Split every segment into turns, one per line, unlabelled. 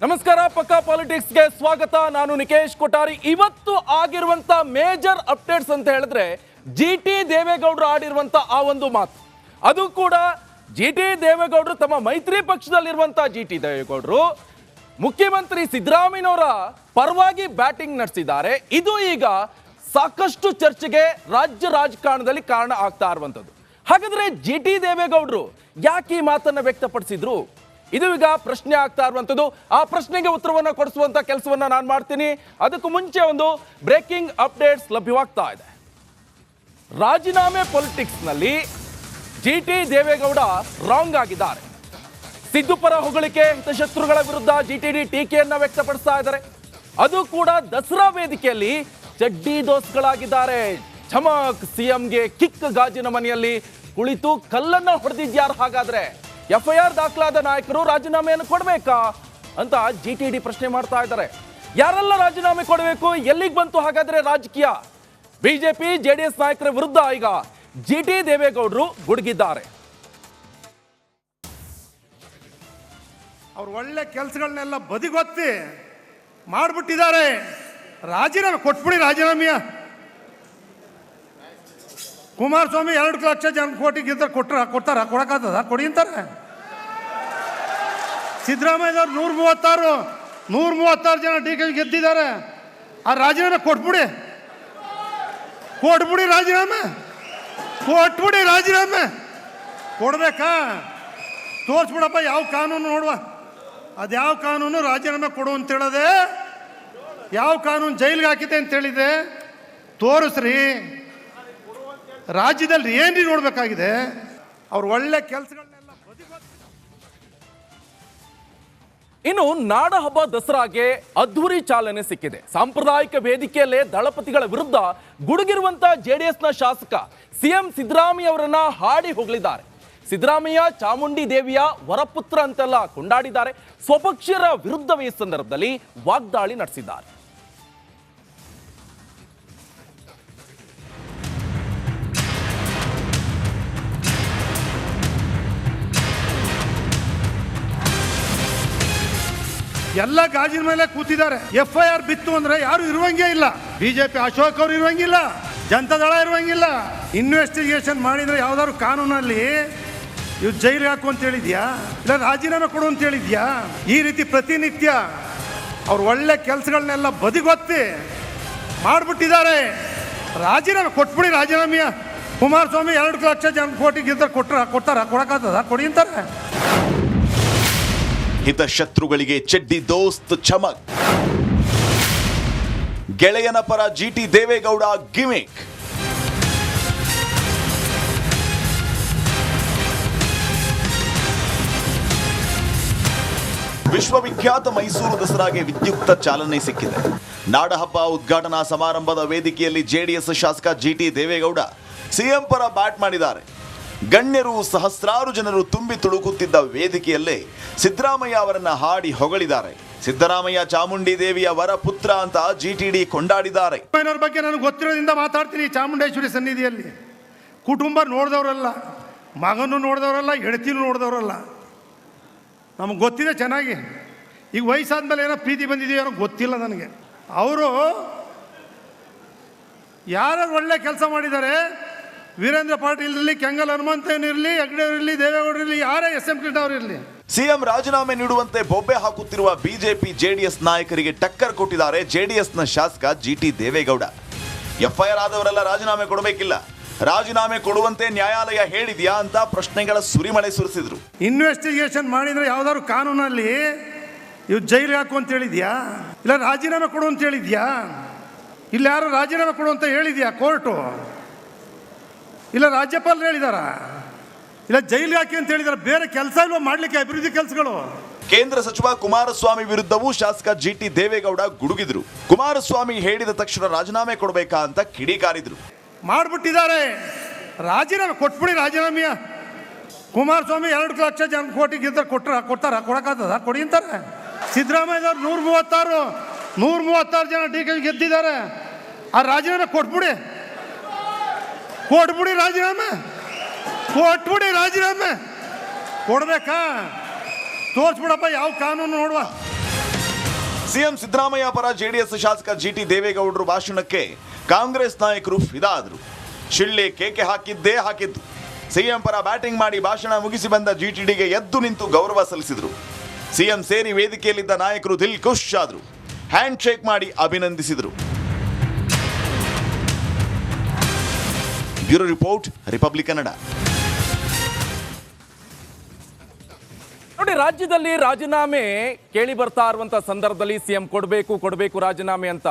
ನಮಸ್ಕಾರ, ಪಕ್ಕಾ ಪಾಲಿಟಿಕ್ಸ್ಗೆ ಸ್ವಾಗತ. ನಾನು ನಿಕೇಶ್ ಕೊಠಾರಿ. ಇವತ್ತು ಆಗಿರುವಂತ ಮೇಜರ್ ಅಪ್ಡೇಟ್ಸ್ ಅಂತ ಹೇಳಿದ್ರೆ GT ದೇವೇಗೌಡರು ಆಡಿರುವಂತ ಆ ಒಂದು ಮಾತು. ಅದು ಕೂಡ GT ದೇವೇಗೌಡರು ತಮ್ಮ ಮೈತ್ರಿ ಪಕ್ಷದಲ್ಲಿರುವಂತ GT ದೇವೇಗೌಡರು ಮುಖ್ಯಮಂತ್ರಿ ಸಿದ್ದರಾಮಯ್ಯನವರ ಪರವಾಗಿ ಬ್ಯಾಟಿಂಗ್ ನಡೆಸಿದ್ದಾರೆ. ಇದು ಈಗ ಸಾಕಷ್ಟು ಚರ್ಚೆಗೆ ರಾಜ್ಯ ರಾಜಕಾರಣದಲ್ಲಿ ಕಾರಣ ಆಗ್ತಾ ಇರುವಂತದ್ದು. ಹಾಗಾದ್ರೆ GT ದೇವೇಗೌಡರು ಯಾಕೆ ಈ ಮಾತನ್ನ ವ್ಯಕ್ತಪಡಿಸಿದ್ರು? ಇದು ಈಗ ಪ್ರಶ್ನೆ ಆಗ್ತಾ ಇರುವಂಥದ್ದು. ಆ ಪ್ರಶ್ನೆಗೆ ಉತ್ತರವನ್ನು ಕೊಡಿಸುವಂತ ಕೆಲಸವನ್ನ ನಾನು ಮಾಡ್ತೀನಿ. ಅದಕ್ಕೂ ಮುಂಚೆ ಒಂದು ಬ್ರೇಕಿಂಗ್ ಅಪ್ಡೇಟ್ಸ್ ಲಭ್ಯವಾಗ್ತಾ ಇದೆ. ರಾಜೀನಾಮೆ ಪೊಲಿಟಿಕ್ಸ್ ನಲ್ಲಿ GT ದೇವೇಗೌಡ ರಾಂಗ್ ಆಗಿದ್ದಾರೆ. ಸಿದ್ದು ಪರ ಹೊಗಳಿಕೆ, ಹಿತಶತ್ರುಗಳ ವಿರುದ್ಧ GTD ಟೀಕೆಯನ್ನ ವ್ಯಕ್ತಪಡಿಸ್ತಾ ಇದ್ದಾರೆ. ಅದು ಕೂಡ ದಸರಾ ವೇದಿಕೆಯಲ್ಲಿ ಚಡ್ಡಿ ದೋಸ್ಗಳಾಗಿದ್ದಾರೆ. ಚಮಕ್ ಸಿಎಂಗೆ ಕಿಕ್ ಗಾಜಿನ ಮನೆಯಲ್ಲಿ ಕುಳಿತು ಕಲ್ಲನ್ನ ಹೊಡೆದಿದ್ಯಾರು? ಹಾಗಾದ್ರೆ FIR ದಾಖಲಾದ ನಾಯಕರು ರಾಜೀನಾಮೆಯನ್ನು ಕೊಡಬೇಕಾ ಅಂತ GTD ಪ್ರಶ್ನೆ ಮಾಡ್ತಾ ಇದ್ದಾರೆ. ಯಾರೆಲ್ಲ ರಾಜೀನಾಮೆ ಕೊಡಬೇಕು? ಎಲ್ಲಿಗೆ ಬಂತು ಹಾಗಾದ್ರೆ ರಾಜಕೀಯ? ಬಿಜೆಪಿ JDS ನಾಯಕರ ವಿರುದ್ಧ ಈಗ GT ದೇವೇಗೌಡರು ಗುಡುಗಿದ್ದಾರೆ.
ಅವ್ರು ಒಳ್ಳೆ ಕೆಲಸಗಳನ್ನೆಲ್ಲ ಬದಿಗೊತ್ತಿ ಮಾಡ್ಬಿಟ್ಟಿದ್ದಾರೆ. ರಾಜೀನಾಮೆ ಕೊಟ್ಬಿಡಿ. ರಾಜೀನಾಮೆಯ ಕುಮಾರಸ್ವಾಮಿ 2 ಲಕ್ಷ ಜನ ಕೋಟಿಗೆ ಕೊಡ್ತಾರ? ಕೊಡಕ್ಕಾಗ್ತದ? ಕೊಡಿ ಅಂತಾರೆ. ಸಿದ್ದರಾಮಯ್ಯವ್ರು 136 ಜನ DK ಗೆದ್ದಿದ್ದಾರೆ. ಆ ರಾಜೀನಾಮೆ ಕೊಟ್ಬಿಡಿ. ರಾಜೀನಾಮೆ ಕೊಟ್ಬಿಡಿ. ರಾಜೀನಾಮೆ ಕೊಡ್ಬೇಕಾ? ತೋರಿಸ್ಬಿಡಪ್ಪ ಯಾವ ಕಾನೂನು ನೋಡುವ. ಅದ್ಯಾವ ಕಾನೂನು ರಾಜೀನಾಮೆ ಕೊಡು ಅಂತ ಹೇಳದೆ? ಯಾವ ಕಾನೂನು ಜೈಲಿಗೆ ಹಾಕಿದೆ ಅಂತ ಹೇಳಿದೆ? ತೋರಿಸ್ರಿ. ರಾಜ್ಯದಲ್ಲಿ ಏನ್ರಿ ನೋಡ್ಬೇಕಾಗಿದೆ? ಅವ್ರು ಒಳ್ಳೆ ಕೆಲಸಗಳನ್ನೆಲ್ಲ
ಇನ್ನು ನಾಡ ಹಬ್ಬ ದಸರಾಗೆ ಅದ್ಧೂರಿ ಚಾಲನೆ ಸಿಕ್ಕಿದೆ. ಸಾಂಪ್ರದಾಯಿಕ ವೇದಿಕೆಯಲ್ಲೇ ದಳಪತಿಗಳ ವಿರುದ್ಧ ಗುಡುಗಿರುವಂತ JDSನ ಶಾಸಕ CM ಸಿದ್ದರಾಮಯ್ಯ ಅವರನ್ನ ಹಾಡಿ ಹೋಗಲಿದ್ದಾರೆ. ಸಿದ್ದರಾಮಯ್ಯ ಚಾಮುಂಡಿ ದೇವಿಯ ವರಪುತ್ರ ಅಂತೆಲ್ಲ ಕೊಂಡಾಡಿದ್ದಾರೆ. ಸ್ವಪಕ್ಷೀಯರ ವಿರುದ್ಧವೇ ಈ ಸಂದರ್ಭದಲ್ಲಿ ವಾಗ್ದಾಳಿ ನಡೆಸಿದ್ದಾರೆ.
ಎಲ್ಲ ಗಾಜಿನ ಮೇಲೆ ಕೂತಿದ್ದಾರೆ. FIR ಬಿತ್ತು ಅಂದ್ರೆ ಯಾರು ಇರುವಂಗೇ ಇಲ್ಲ. ಬಿಜೆಪಿ ಅಶೋಕ್ ಅವರು ಇರುವಂಗಿಲ್ಲ, ಜನತಾದಳ ಇರುವಂಗಿಲ್ಲ. ಇನ್ವೆಸ್ಟಿಗೇಷನ್ ಮಾಡಿದ್ರೆ ಯಾವ್ದಾದ್ರು ಕಾನೂನಲ್ಲಿ ಇವ್ ಜೈಲಿಗೆ ಹಾಕು ಅಂತ ಹೇಳಿದ್ಯಾ? ಇಲ್ಲ ರಾಜೀನಾಮೆ ಕೊಡು ಅಂತ ಹೇಳಿದ್ಯಾ? ಈ ರೀತಿ ಪ್ರತಿನಿತ್ಯ ಅವ್ರು ಒಳ್ಳೆ ಕೆಲಸಗಳನ್ನೆಲ್ಲ ಬದಿಗೊತ್ತಿ ಮಾಡ್ಬಿಟ್ಟಿದ್ದಾರೆ. ರಾಜೀನಾಮೆ ಕೊಟ್ಬಿಡಿ. ರಾಜೀನಾಮೆಯ ಕುಮಾರಸ್ವಾಮಿ 2 ಲಕ್ಷ ಜನ ಕೋಟಿಗೆ ಕೊಡ್ತಾರ? ಕೊಡಕ್ಕಾಗ್ತದ? ಕೊಡಿ ಅಂತಾರೆ.
ಹಿತಶತ್ರುಗಳಿಗೆ ಚಡ್ಡಿ ದೋಸ್ತ್ ಚಮಕ್. ಗೆಳೆಯನ ಪರ GT ದೇವೇಗೌಡ ಗಿಮಿಕ್. ವಿಶ್ವವಿಖ್ಯಾತ ಮೈಸೂರು ದಸರಾಗೆ ವಿದ್ಯುಕ್ತ ಚಾಲನೆ ಸಿಕ್ಕಿದೆ. ನಾಡಹಬ್ಬ ಉದ್ಘಾಟನಾ ಸಮಾರಂಭದ ವೇದಿಕೆಯಲ್ಲಿ JDS ಶಾಸಕ GT ದೇವೇಗೌಡ CM ಪರ ಬ್ಯಾಟ್ ಮಾಡಿದ್ದಾರೆ. ಗಣ್ಯರು, ಸಹಸ್ರಾರು ಜನರು ತುಂಬಿ ತುಳುಕುತ್ತಿದ್ದ ವೇದಿಕೆಯಲ್ಲೇ ಸಿದ್ದರಾಮಯ್ಯ ಅವರನ್ನ ಹಾಡಿ ಹೊಗಳಿದ್ದಾರೆ. ಸಿದ್ದರಾಮಯ್ಯ ಚಾಮುಂಡಿ ದೇವಿಯ ವರ ಪುತ್ರ ಅಂತ GTD ಕೊಂಡಾಡಿದ್ದಾರೆ.
ಅವ್ರ ಬಗ್ಗೆ ನನಗೆ ಗೊತ್ತಿರೋದ್ರಿಂದ ಮಾತಾಡ್ತೀನಿ. ಚಾಮುಂಡೇಶ್ವರಿ ಸನ್ನಿಧಿಯಲ್ಲಿ ಕುಟುಂಬ ನೋಡಿದವರಲ್ಲ, ಮಗನೂ ನೋಡಿದವರಲ್ಲ, ಹೆಂಡತಿನೂ ನೋಡಿದವರಲ್ಲ. ನಮಗೆ ಗೊತ್ತಿದೆ ಚೆನ್ನಾಗಿ. ಈಗ ವಯಸ್ಸಾದ್ಮೇಲೆ ಏನೋ ಪ್ರೀತಿ ಬಂದಿದೆಯೋ ಏನೋ ಗೊತ್ತಿಲ್ಲ ನನಗೆ. ಅವರು ಯಾರು ಒಳ್ಳೆ ಕೆಲಸ ಮಾಡಿದ್ದಾರೆ, ವೀರೇಂದ್ರ ಪಾಟೀಲ್ ಇರಲಿ, ಕೆಂಗಲ್ ಹನುಮಂತನಿರಲಿ, ಹೆಗ್ಡೆ ಇರಲಿ, ದೇವೇಗೌಡರು ಇರಲಿ, ಯಾರೇ SM ಕೃಷ್ಣ ಅವರು ಇರಲಿ,
CM ರಾಜೀನಾಮೆ ನೀಡುವಂತೆ ಬೊಬ್ಬೆ ಹಾಕುತ್ತಿರುವ ಬಿಜೆಪಿ JDS ನಾಯಕರಿಗೆ ಟಕ್ಕರ್ ಕೊಟ್ಟಿದ್ದಾರೆ JDSನ ಶಾಸಕ GT ದೇವೇಗೌಡ. FIR ಆದವರೆಲ್ಲ ರಾಜೀನಾಮೆ ಕೊಡಬೇಕಿಲ್ಲ, ರಾಜೀನಾಮೆ ಕೊಡುವಂತೆ ನ್ಯಾಯಾಲಯ ಹೇಳಿದ್ಯಾ ಅಂತ ಪ್ರಶ್ನೆಗಳ ಸುರಿಮಳೆ ಸುರಿಸಿದ್ರು.
ಇನ್ವೆಸ್ಟಿಗೇಷನ್ ಮಾಡಿದ್ರೆ ಯಾವ್ದಾದ್ರು ಕಾನೂನಲ್ಲಿ ಇವ್ ಜೈಲಿಗೆ ಹಾಕು ಅಂತ ಹೇಳಿದ್ಯಾ? ಇಲ್ಲ ರಾಜೀನಾಮೆ ಕೊಡು ಅಂತ ಹೇಳಿದ್ಯಾ? ಇಲ್ಲ ಯಾರು ರಾಜೀನಾಮೆ ಕೊಡು ಅಂತ ಹೇಳಿದ್ಯಾ ಕೋರ್ಟು? ಇಲ್ಲ ರಾಜ್ಯಪಾಲರು ಹೇಳಿದಾರ? ಇಲ್ಲ ಜೈಲಿಗೆ ಹಾಕಿ ಅಂತ ಹೇಳಿದಾರೆ? ಬೇರೆ ಕೆಲಸ ಇಲ್ವಾ ಮಾಡ್ಲಿಕ್ಕೆ ಅಭಿವೃದ್ಧಿ ಕೆಲಸಗಳು?
ಕೇಂದ್ರ ಸಚಿವ ಕುಮಾರಸ್ವಾಮಿ ವಿರುದ್ಧವೂ ಶಾಸಕ GT ದೇವೇಗೌಡ ಗುಡುಗಿದ್ರು. ಕುಮಾರಸ್ವಾಮಿ ಹೇಳಿದ ತಕ್ಷಣ ರಾಜೀನಾಮೆ ಕೊಡಬೇಕಾ ಅಂತ ಕಿಡಿಕಾರಿದ್ರು.
ಮಾಡ್ಬಿಟ್ಟಿದ್ದಾರೆ. ರಾಜೀನಾಮೆ ಕೊಟ್ಬಿಡಿ. ರಾಜೀನಾಮೆಯ ಕುಮಾರಸ್ವಾಮಿ 2 ಲಕ್ಷ ಜನ ಕೋಟಿಗೆ ಕೊಡ್ತಾರ? ಕೊಡಕ್ಕಾಗ್ತದ? ಕೊಡಿ ಅಂತಾರೆ. ಸಿದ್ದರಾಮಯ್ಯವ್ರು 136 ಜನ DK ಗೆದ್ದಿದ್ದಾರೆ. ಆ ರಾಜೀನಾಮೆ ಕೊಟ್ಬಿಡಿ. ರಾಜೀನಾಮೆ ಕೊಡ್ಬೇಕಾ? ತೋರಿಸ್ಬಿಡಪ್ಪ ಯಾವ ಕಾನೂನು ನೋಡುವ.
ಸಿಎಂ ಸಿದ್ದರಾಮಯ್ಯ ಪರ ಜೆಡಿಎಸ್ ಶಾಸಕ ಜಿಟಿ ದೇವೇಗೌಡರು ಭಾಷಣಕ್ಕೆ ಕಾಂಗ್ರೆಸ್ ನಾಯಕರು ಫಿದಾದರು. ಶಿಳ್ಳೆ ಕೇಕೆ ಹಾಕಿದ್ದು. ಸಿಎಂ ಪರ ಬ್ಯಾಟಿಂಗ್ ಮಾಡಿ ಭಾಷಣ ಮುಗಿಸಿ ಬಂದ ಜಿಟಿಡಿಗೆ ಎದ್ದು ನಿಂತು ಗೌರವ ಸಲ್ಲಿಸಿದರು. ಸಿಎಂ ಸೇರಿ ವೇದಿಕೆಯಲ್ಲಿದ್ದ ನಾಯಕರು ದಿಲ್ ಖುಷ್ ಆದರು. ಹ್ಯಾಂಡ್ ಶೇಕ್ ಮಾಡಿ ಅಭಿನಂದಿಸಿದರು. Bureau report, republic Kannada.
ನೋಡಿ, ರಾಜ್ಯದಲ್ಲಿ ರಾಜೀನಾಮೆ ಕೇಳಿ ಬರ್ತಾ ಇರುವಂತ ಸಂದರ್ಭದಲ್ಲಿ ಸಿಎಂ ಕೊಡಬೇಕು ರಾಜೀನಾಮೆ ಅಂತ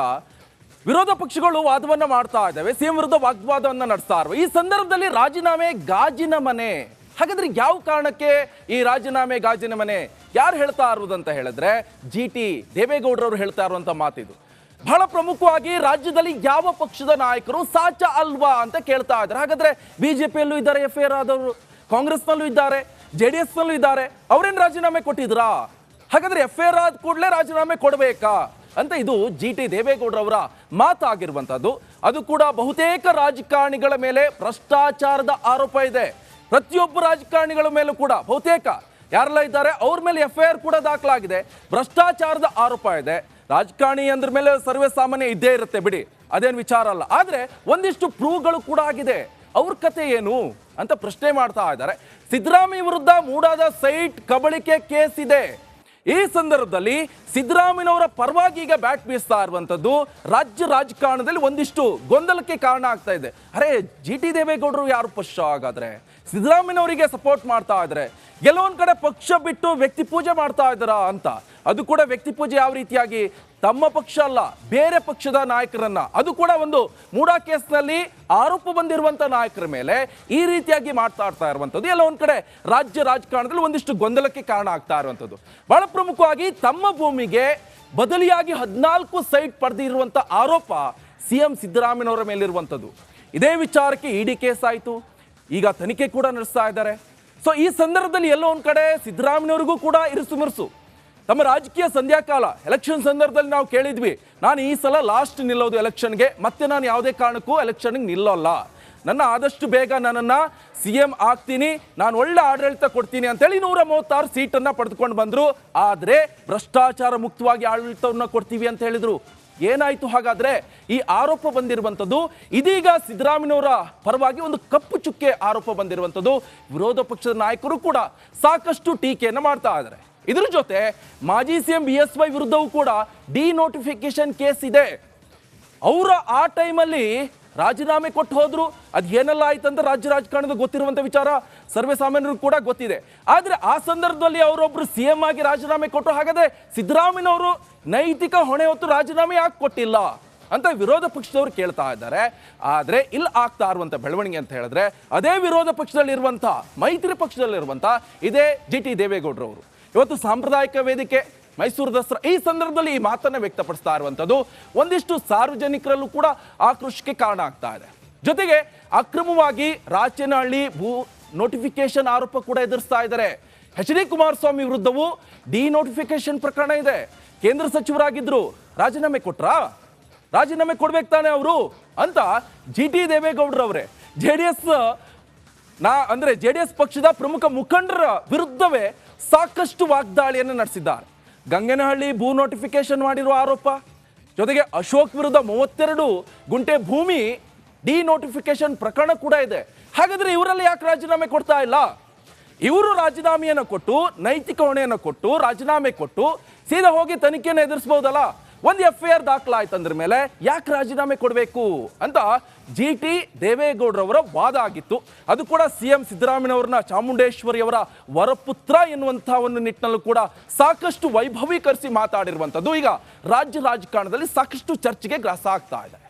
ವಿರೋಧ ಪಕ್ಷಗಳು ವಾದವನ್ನ ಮಾಡ್ತಾ ಇದ್ದಾವೆ. ಸಿಎಂ ವಿರುದ್ಧ ವಾಗ್ವಾದವನ್ನ ನಡೆಸ್ತಾ ಇರುವ ಈ ಸಂದರ್ಭದಲ್ಲಿ ರಾಜೀನಾಮೆ ಗಾಜಿನ ಮನೆ. ಹಾಗಾದ್ರೆ ಯಾವ ಕಾರಣಕ್ಕೆ ಈ ರಾಜೀನಾಮೆ ಗಾಜಿನ ಮನೆ? ಯಾರು ಹೇಳ್ತಾ ಇರುವುದಂತ ಹೇಳಿದ್ರೆ ಜಿಟಿ ದೇವೇಗೌಡರವರು ಹೇಳ್ತಾ ಇರುವಂತ ಮಾತಿದು. ಬಹಳ ಪ್ರಮುಖವಾಗಿ ರಾಜ್ಯದಲ್ಲಿ ಯಾವ ಪಕ್ಷದ ನಾಯಕರು ಸಾಚ ಅಲ್ವಾ ಅಂತ ಕೇಳ್ತಾ ಇದ್ದಾರೆ. ಹಾಗಾದ್ರೆ ಬಿಜೆಪಿಯಲ್ಲೂ ಇದ್ದಾರೆ FIR ಆದವರು, ಕಾಂಗ್ರೆಸ್ನಲ್ಲೂ ಇದ್ದಾರೆ, JDS ನಲ್ಲೂ ಇದ್ದಾರೆ. ಅವರೇನು ರಾಜೀನಾಮೆ ಕೊಟ್ಟಿದ್ರಾ? ಹಾಗಾದ್ರೆ FIR ಆದ ಕೂಡಲೇ ರಾಜೀನಾಮೆ ಕೊಡಬೇಕಾ ಅಂತ ಇದು ಜಿಟಿ ದೇವೇಗೌಡರವರ ಮಾತಾಗಿರುವಂತದ್ದು. ಅದು ಕೂಡ ಬಹುತೇಕ ರಾಜಕಾರಣಿಗಳ ಮೇಲೆ ಭ್ರಷ್ಟಾಚಾರದ ಆರೋಪ ಇದೆ. ಪ್ರತಿಯೊಬ್ಬ ರಾಜಕಾರಣಿಗಳ ಮೇಲೂ ಕೂಡ ಬಹುತೇಕ ಯಾರೆಲ್ಲ ಇದ್ದಾರೆ ಅವ್ರ ಮೇಲೆ FIR ಕೂಡ ದಾಖಲಾಗಿದೆ. ಭ್ರಷ್ಟಾಚಾರದ ಆರೋಪ ಇದೆ. ರಾಜಕಾರಣಿ ಅಂದ್ರ ಮೇಲೆ ಸರ್ವೇ ಸಾಮಾನ್ಯ ಇದ್ದೇ ಇರುತ್ತೆ ಬಿಡಿ, ಅದೇನು ವಿಚಾರ ಅಲ್ಲ. ಆದ್ರೆ ಒಂದಿಷ್ಟು ಪ್ರೂವ್ಗಳು ಕೂಡ ಆಗಿದೆ. ಅವ್ರ ಕತೆ ಏನು ಅಂತ ಪ್ರಶ್ನೆ ಮಾಡ್ತಾ ಇದ್ದಾರೆ. ಸಿದ್ದರಾಮಯ್ಯ ವಿರುದ್ಧ ಮೂಡಾದ ಸೈಟ್ ಕಬಳಿಕೆ ಕೇಸ್ ಇದೆ. ಈ ಸಂದರ್ಭದಲ್ಲಿ ಸಿದ್ದರಾಮಯ್ಯನವರ ಪರವಾಗಿ ಈಗ ಬ್ಯಾಟ್ ಬೀಸ್ತಾ ಇರುವಂತದ್ದು ರಾಜ್ಯ ರಾಜಕಾರಣದಲ್ಲಿ ಒಂದಿಷ್ಟು ಗೊಂದಲಕ್ಕೆ ಕಾರಣ ಆಗ್ತಾ ಇದೆ. ಅರೆ, ಜಿಟಿ ದೇವೇಗೌಡರು ಯಾರು ಪಕ್ಷ? ಹಾಗಾದ್ರೆ ಸಿದ್ದರಾಮಯ್ಯನವರಿಗೆ ಸಪೋರ್ಟ್ ಮಾಡ್ತಾ ಇದ್ದಾರೆ. ಕೆಲವೊಂದ್ ಕಡೆ ಪಕ್ಷ ಬಿಟ್ಟು ವ್ಯಕ್ತಿ ಪೂಜೆ ಮಾಡ್ತಾ ಇದ್ದಾರಾ ಅಂತ. ಅದು ಕೂಡ ವ್ಯಕ್ತಿ ಪೂಜೆ ಯಾವ ರೀತಿಯಾಗಿ? ತಮ್ಮ ಪಕ್ಷ ಅಲ್ಲ, ಬೇರೆ ಪಕ್ಷದ ನಾಯಕರನ್ನ, ಅದು ಕೂಡ ಒಂದು ಮೂಡಾ ಕೇಸ್ನಲ್ಲಿ ಆರೋಪ ಬಂದಿರುವಂತ ನಾಯಕರ ಮೇಲೆ ಈ ರೀತಿಯಾಗಿ ಮಾತಾಡ್ತಾ ಇರುವಂತದ್ದು ಎಲ್ಲ ಒಂದ್ ಕಡೆ ರಾಜ್ಯ ರಾಜಕಾರಣದಲ್ಲಿ ಒಂದಿಷ್ಟು ಗೊಂದಲಕ್ಕೆ ಕಾರಣ ಆಗ್ತಾ ಇರುವಂತದ್ದು. ಬಹಳ ಪ್ರಮುಖವಾಗಿ ತಮ್ಮ ಭೂಮಿಗೆ ಬದಲಿಯಾಗಿ 14 ಸೈಟ್ ಪಡೆದಿರುವಂತ ಆರೋಪ ಸಿಎಂ ಸಿದ್ದರಾಮಯ್ಯನವರ ಮೇಲಿರುವಂತದ್ದು. ಇದೇ ವಿಚಾರಕ್ಕೆ ಇಡಿ ಕೇಸ್ ಆಯಿತು, ಈಗ ತನಿಖೆ ಕೂಡ ನಡೆಸ್ತಾ ಇದ್ದಾರೆ. ಸೊ ಈ ಸಂದರ್ಭದಲ್ಲಿ ಎಲ್ಲೋ ಒಂದ್ ಕಡೆ ಸಿದ್ದರಾಮಯ್ಯನವರಿಗೂ ಕೂಡ ಇರುಸು ತಮ್ಮ ರಾಜಕೀಯ ಸಂಧ್ಯಾಕಾಲ ಎಲೆಕ್ಷನ್ ಸಂದರ್ಭದಲ್ಲಿ ನಾವು ಕೇಳಿದ್ವಿ, ನಾನು ಈ ಸಲ ಲಾಸ್ಟ್ ನಿಲ್ಲೋದು ಎಲೆಕ್ಷನ್ಗೆ, ಮತ್ತೆ ನಾನು ಯಾವುದೇ ಕಾರಣಕ್ಕೂ ಎಲೆಕ್ಷನ್ಗೆ ನಿಲ್ಲೋಲ್ಲ, ನನ್ನ ಆದಷ್ಟು ಬೇಗ ನನ್ನನ್ನು CM ಆಗ್ತೀನಿ, ನಾನು ಒಳ್ಳೆ ಆಡಳಿತ ಕೊಡ್ತೀನಿ ಅಂತೇಳಿ 136 ಸೀಟನ್ನು ಪಡೆದುಕೊಂಡು ಬಂದರು. ಆದರೆ ಭ್ರಷ್ಟಾಚಾರ ಮುಕ್ತವಾಗಿ ಆಡಳಿತವನ್ನು ಕೊಡ್ತೀವಿ ಅಂತ ಹೇಳಿದರು. ಏನಾಯಿತು ಹಾಗಾದ್ರೆ? ಈ ಆರೋಪ ಬಂದಿರುವಂಥದ್ದು ಇದೀಗ ಸಿದ್ದರಾಮಯ್ಯನವರ ಪರವಾಗಿ ಒಂದು ಕಪ್ಪು ಚುಕ್ಕೆ ಆರೋಪ ಬಂದಿರುವಂಥದ್ದು. ವಿರೋಧ ಪಕ್ಷದ ನಾಯಕರು ಕೂಡ ಸಾಕಷ್ಟು ಟೀಕೆಯನ್ನು ಮಾಡ್ತಾ ಇದ್ದಾರೆ. ಇದರ ಜೊತೆ ಮಾಜಿ CM BSY ವಿರುದ್ಧವೂ ಕೂಡ ಡಿನೋಟಿಫಿಕೇಶನ್ ಕೇಸ್ ಇದೆ. ಅವರ ಆ ಟೈಮಲ್ಲಿ ರಾಜೀನಾಮೆ ಕೊಟ್ಟು ಹೋದ್ರು. ಅದು ಏನೆಲ್ಲ ಆಯ್ತಂತ ರಾಜ್ಯ ರಾಜಕಾರಣದ ಗೊತ್ತಿರುವಂಥ ವಿಚಾರ ಸರ್ವೇ ಸಾಮಾನ್ಯರು ಕೂಡ ಗೊತ್ತಿದೆ. ಆದರೆ ಆ ಸಂದರ್ಭದಲ್ಲಿ ಅವರೊಬ್ಬರು CM ಆಗಿ ರಾಜೀನಾಮೆ ಕೊಟ್ಟರು. ಹಾಗಾದ್ರೆ ಸಿದ್ದರಾಮಯ್ಯನವರು ನೈತಿಕ ಹೊಣೆ ಹೊತ್ತು ರಾಜೀನಾಮೆ ಯಾಕೆ ಕೊಟ್ಟಿಲ್ಲ ಅಂತ ವಿರೋಧ ಪಕ್ಷದವರು ಕೇಳ್ತಾ ಇದ್ದಾರೆ. ಆದರೆ ಇಲ್ಲಿ ಆಗ್ತಾ ಇರುವಂಥ ಬೆಳವಣಿಗೆ ಅಂತ ಹೇಳಿದ್ರೆ ಅದೇ ವಿರೋಧ ಪಕ್ಷದಲ್ಲಿರುವಂಥ ಮೈತ್ರಿ ಪಕ್ಷದಲ್ಲಿರುವಂಥ ಇದೇ ಜಿಟಿ ದೇವೇಗೌಡರವರು ಇವತ್ತು ಸಾಂಪ್ರದಾಯಿಕ ವೇದಿಕೆ ಮೈಸೂರು ದಸರಾ ಈ ಸಂದರ್ಭದಲ್ಲಿ ಈ ಮಾತನ್ನು ವ್ಯಕ್ತಪಡಿಸ್ತಾ ಇರುವಂಥದ್ದು ಒಂದಿಷ್ಟು ಸಾರ್ವಜನಿಕರಲ್ಲೂ ಕೂಡ ಆಕ್ರೋಶಕ್ಕೆ ಕಾರಣ ಆಗ್ತಾ ಇದೆ. ಜೊತೆಗೆ ಅಕ್ರಮವಾಗಿ ರಾಚನಹಳ್ಳಿ ಭೂ ನೋಟಿಫಿಕೇಶನ್ ಆರೋಪ ಕೂಡ ಎದುರಿಸ್ತಾ ಇದ್ದಾರೆ. HD ಕುಮಾರಸ್ವಾಮಿ ವಿರುದ್ಧವೂ ಡಿನೋಟಿಫಿಕೇಶನ್ ಪ್ರಕರಣ ಇದೆ. ಕೇಂದ್ರ ಸಚಿವರಾಗಿದ್ರು, ರಾಜೀನಾಮೆ ಕೊಟ್ರಾ? ರಾಜೀನಾಮೆ ಕೊಡ್ಬೇಕು ತಾನೆ ಅವರು ಅಂತ ಜಿಟಿ ದೇವೇಗೌಡರವರೇ JDS ಪಕ್ಷದ ಪ್ರಮುಖ ಮುಖಂಡರ ವಿರುದ್ಧವೇ ಸಾಕಷ್ಟು ವಾಗ್ದಾಳಿಯನ್ನು ನಡೆಸಿದ್ದಾರೆ. ಗಂಗನಹಳ್ಳಿ ಭೂ ನೋಟಿಫಿಕೇಶನ್ ಮಾಡಿರುವ ಆರೋಪ, ಜೊತೆಗೆ ಅಶೋಕ್ ವಿರುದ್ಧ 32 ಗುಂಟೆ ಭೂಮಿ ಡಿನೋಟಿಫಿಕೇಶನ್ ಪ್ರಕರಣ ಕೂಡ ಇದೆ. ಹಾಗಾದ್ರೆ ಇವರಲ್ಲಿ ಯಾಕೆ ರಾಜೀನಾಮೆ ಕೊಡ್ತಾ ಇಲ್ಲ? ಇವರು ರಾಜೀನಾಮೆಯನ್ನು ಕೊಟ್ಟು ನೈತಿಕ ಹೊಣೆಯನ್ನು ಕೊಟ್ಟು ರಾಜೀನಾಮೆ ಕೊಟ್ಟು ಸೀದಾ ಹೋಗಿ ತನಿಖೆಯನ್ನು ಎದುರಿಸಬಹುದಲ್ಲ. ಒಂದು FIR ದಾಖಲಾಯ್ತಂದ್ರ ಮೇಲೆ ಯಾಕೆ ರಾಜೀನಾಮೆ ಕೊಡಬೇಕು ಅಂತ ಜಿಟಿ ದೇವೇಗೌಡರವರ ವಾದ ಆಗಿತ್ತು. ಅದು ಕೂಡ CM ಸಿದ್ದರಾಮಯ್ಯನವರನ್ನ ಚಾಮುಂಡೇಶ್ವರಿಯವರ ವರಪುತ್ರ ಎನ್ನುವಂತಹ ಒಂದು ನಿಟ್ಟಿನಲ್ಲೂ ಕೂಡ ಸಾಕಷ್ಟು ವೈಭವೀಕರಿಸಿ ಮಾತಾಡಿರುವಂಥದ್ದು ಈಗ ರಾಜ್ಯ ರಾಜಕಾರಣದಲ್ಲಿ ಸಾಕಷ್ಟು ಚರ್ಚೆಗೆ ಗ್ರಾಸ ಆಗ್ತಾ ಇದೆ.